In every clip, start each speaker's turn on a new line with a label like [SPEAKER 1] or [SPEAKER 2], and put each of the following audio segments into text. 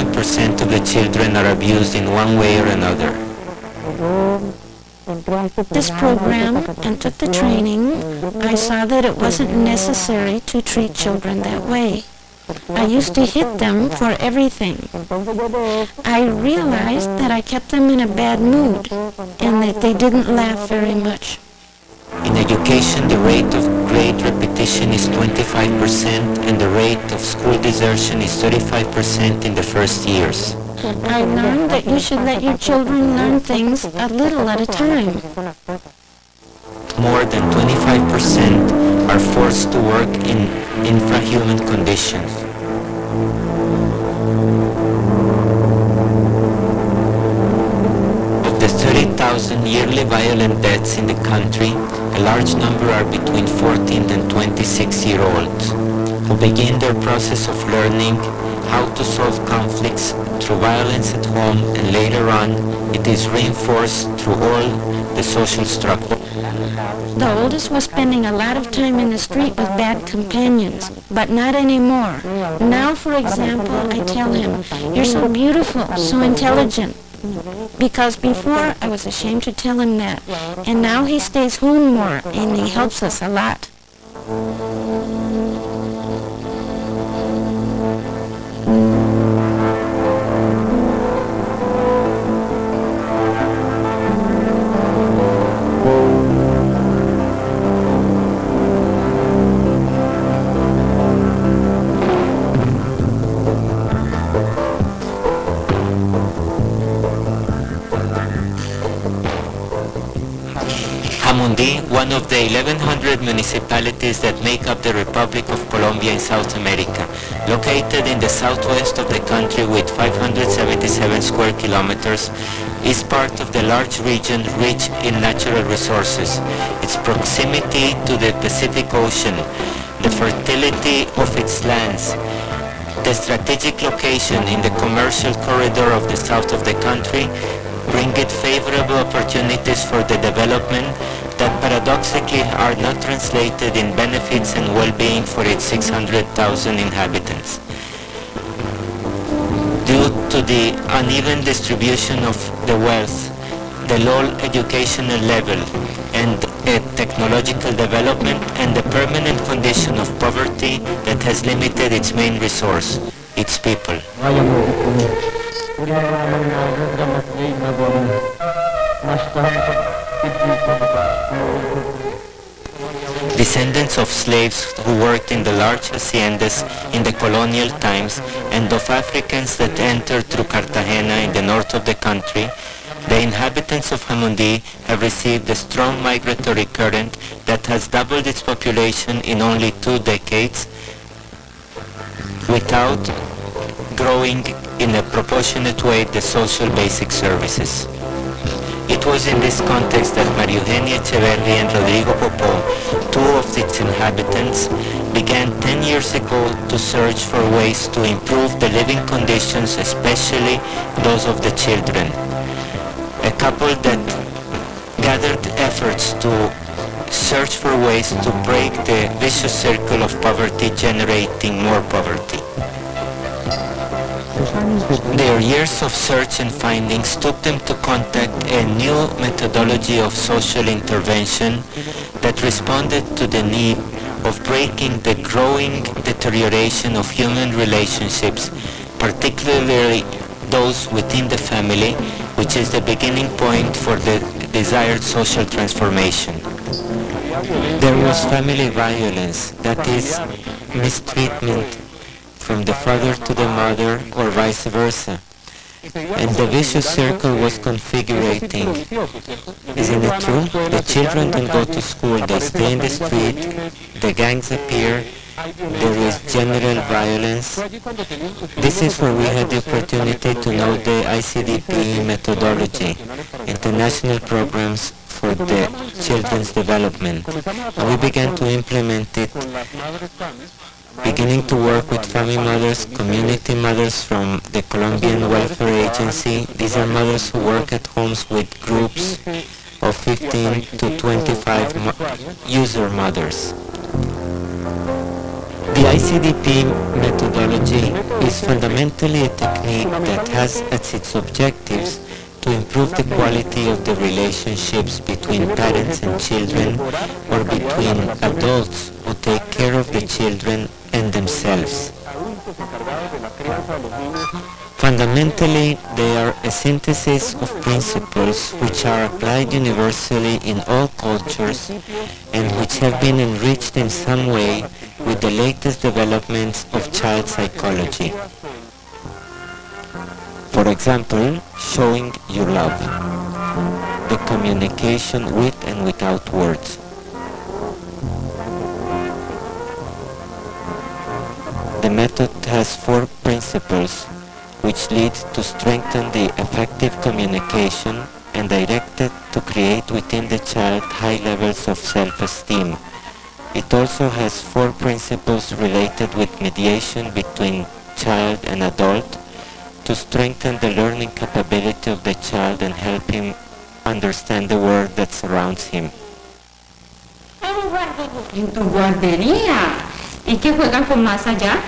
[SPEAKER 1] 97% of the children are abused in one way or another.
[SPEAKER 2] This program and took the training, I saw that it wasn't necessary to treat children that way. I used to hit them for everything. I realized that I kept them in a bad mood and that they didn't laugh very much.
[SPEAKER 1] In education, the rate of grade repetition is 25% and the rate of school desertion is 35% in the first years.
[SPEAKER 2] I learned that you should let your children learn things a little at a time.
[SPEAKER 1] More than 25% are forced to work in infrahuman conditions. Of the 30,000 yearly violent deaths in the country, a large number are between 14 and 26-year-olds who begin their process of learning how to solve conflicts through violence at home, and later on it is reinforced through all the social structure.
[SPEAKER 2] The oldest was spending a lot of time in the street with bad companions, but not anymore. Now, for example, I tell him, "You're so beautiful, so intelligent." Because before I was ashamed to tell him that, and now he stays home more and he helps us a lot.
[SPEAKER 1] Jamundi, one of the 1,100 municipalities that make up the Republic of Colombia in South America, located in the southwest of the country with 577 square kilometers, is part of the large region rich in natural resources. Its proximity to the Pacific Ocean, the fertility of its lands, the strategic location in the commercial corridor of the south of the country bring it favorable opportunities for the development that paradoxically are not translated in benefits and well-being for its 600,000 inhabitants. Due to the uneven distribution of the wealth, the low educational level, and technological development, and the permanent condition of poverty that has limited its main resource, its people. Descendants of slaves who worked in the large haciendas in the colonial times and of Africans that entered through Cartagena in the north of the country, the inhabitants of Jamundi have received a strong migratory current that has doubled its population in only 2 decades without growing in a proportionate way the social basic services. It was in this context that María Eugenia Echeverri and Rodrigo Popó, 2 of its inhabitants, began 10 years ago to search for ways to improve the living conditions, especially those of the children. A couple that gathered efforts to search for ways to break the vicious circle of poverty generating more poverty. Their years of search and findings took them to contact a new methodology of social intervention that responded to the need of breaking the growing deterioration of human relationships, particularly those within the family, which is the beginning point for the desired social transformation. There was family violence, that is, mistreatment from the father to the mother or vice versa. And the vicious circle was configurating. Isn't it true? The children don't go to school, they stay in the street, the gangs appear, there is general violence. This is where we had the opportunity to know the ICDP methodology, international programs for the children's development. And we began to implement it, beginning to work with family mothers, community mothers from the Colombian Welfare Agency. These are mothers who work at homes with groups of 15 to 25 user mothers. The ICDP methodology is fundamentally a technique that has as its objectives to improve the quality of the relationships between parents and children or between adults who take care of the children and themselves. Fundamentally, they are a synthesis of principles which are applied universally in all cultures and which have been enriched in some way with the latest developments of child psychology. For example, showing your love, the communication with and without words. The method has 4 principles which lead to strengthen the effective communication and directed to create within the child high levels of self-esteem. It also has 4 principles related with mediation between child and adult to strengthen the learning capability of the child and help him understand the world that surrounds him.
[SPEAKER 3] En tu guardería. ¿Y qué juegan con más allá?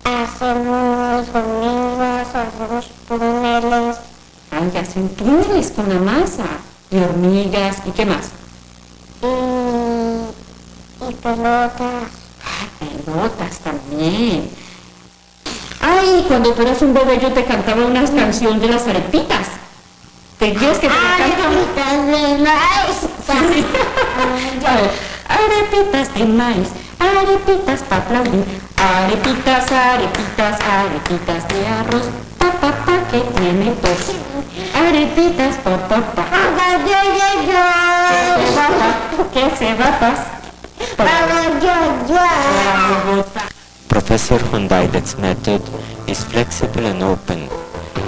[SPEAKER 4] Hacemos hormigas, hacemos túneles.
[SPEAKER 3] Ay, hacen túneles con la masa. Y hormigas. ¿Y qué más?
[SPEAKER 4] Y pelotas.
[SPEAKER 3] Ay, pelotas también. Ay, cuando tú eras un bebé yo te cantaba unas canciones de las arepitas. ¿Te quieres que te la cante?
[SPEAKER 4] Arepitas de maíz.
[SPEAKER 3] Sí. Arepitas de maíz, arepitas para aplaudir. Arepitas, arepitas, arepitas de arroz. Pa, pa, pa, que tiene tos. Arepitas, pa, pa, pa. Que se batas.
[SPEAKER 1] Professor Hondaidek's method is flexible and open.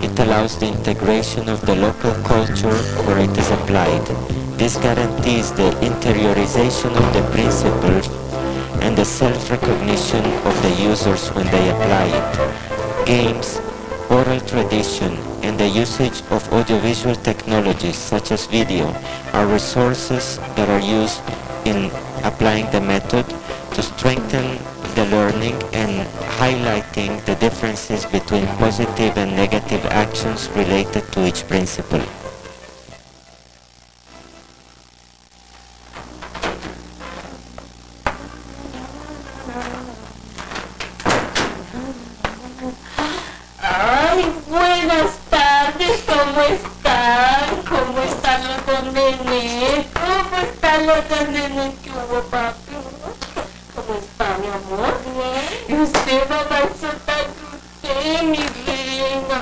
[SPEAKER 1] It allows the integration of the local culture where it is applied. This guarantees the interiorization of the principles and the self-recognition of the users when they apply it. Games, oral tradition, and the usage of audiovisual technologies such as video are resources that are used in applying the method to strengthen the learning and highlighting the differences between positive and negative actions related to each principle.
[SPEAKER 3] Ay, buenas tardes, ¿cómo están? ¿Cómo están los dos nenes? ¿Cómo están los dos nenes? ¿Qué hubo, papi? ¿Cómo está, mi amor? ¿Y usted, mamá, eso tan usted, mi reina?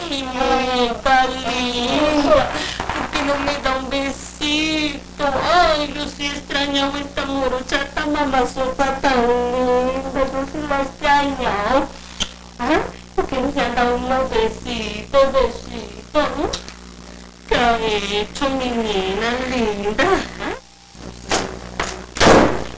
[SPEAKER 3] Mi muñeca linda. ¿Por qué no me da un besito? Ay, yo sí extrañaba esta morochata mamazota tan linda. Yo sí la he extrañado. ¿Ah? ¿Por qué no se han dado unos besitos, ¿no? ¿Qué ha hecho mi nena linda?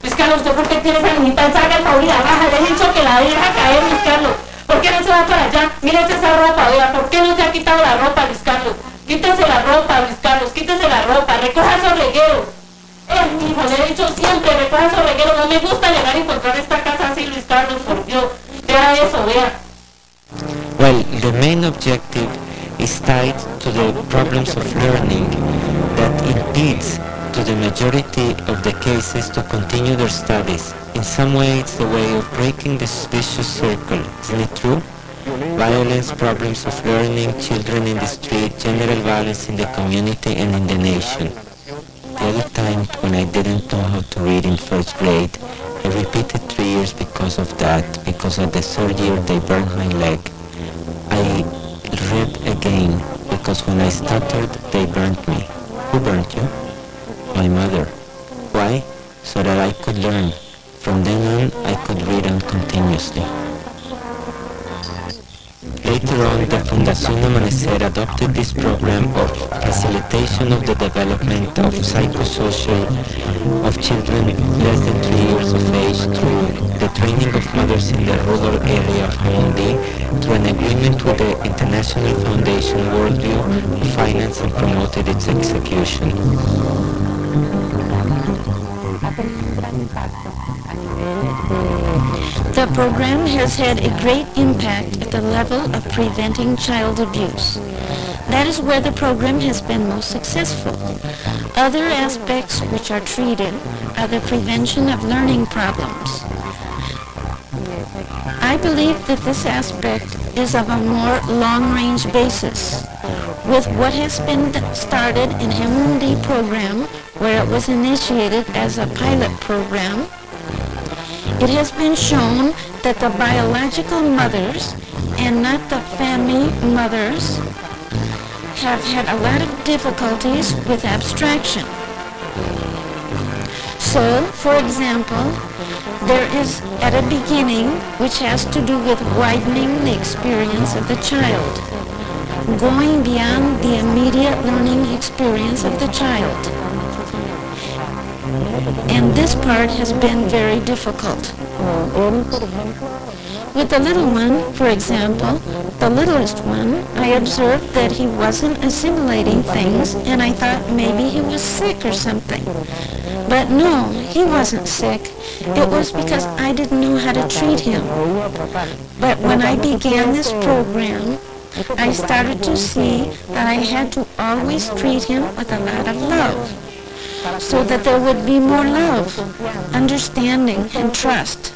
[SPEAKER 3] Luis Carlos, ¿usted por qué tiene esa niñita? Salga el favor y la baja, le he dicho que la deja caer, Luis Carlos. ¿Por qué no se va para allá? Mírese esa ropa, vea, ¿por qué no se ha quitado la ropa, Luis Carlos? Quítese la ropa, Luis Carlos, quítese la ropa, recoja esos regueros. Mi hijo, le he dicho siempre, recoja esos regueros. No me gusta llegar a encontrar esta casa así, Luis Carlos, por Dios. Vea eso, vea.
[SPEAKER 1] Well, the main objective is tied to the problems of learning that impedes to the majority of the cases to continue their studies. In some way, it's the way of breaking this vicious circle. Isn't it true? Violence, problems of learning, children in the street, general violence in the community and in the nation. The other time when I didn't know how to read in first grade, I repeated 3 years because of that, because at the 3rd year they burned my leg. I read again because when I stuttered they burnt me. Who burnt you? My mother. Why? So that I could learn. From then on I could read on continuously. Later on, the Fundación Amanecer adopted this program of facilitation of the development of psychosocial of children less than 3 years of age through the training of mothers in the rural area of Hamundi, through an agreement with the International Foundation Worldview, who financed and promoted its execution.
[SPEAKER 2] program has had a great impact at the level of preventing child abuse. That is where the program has been most successful. Other aspects which are treated are the prevention of learning problems. I believe that this aspect is of a more long-range basis. With what has been started in MMD program, where it was initiated as a pilot program, it has been shown that the biological mothers and not the family mothers have had a lot of difficulties with abstraction. So, for example, there is at a beginning which has to do with widening the experience of the child, going beyond the immediate learning experience of the child. And this part has been very difficult. With the little one, for example, the littlest one, I observed that he wasn't assimilating things, and I thought maybe he was sick or something. But no, he wasn't sick. It was because I didn't know how to treat him. But when I began this program, I started to see that I had to always treat him with a lot of love, so that there would be more love, understanding, and trust.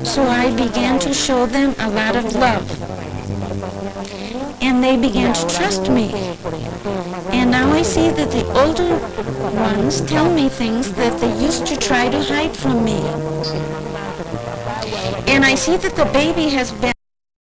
[SPEAKER 2] So I began to show them a lot of love. And they began to trust me. And now I see that the older ones tell me things that they used to try to hide from me. And I see that the baby has been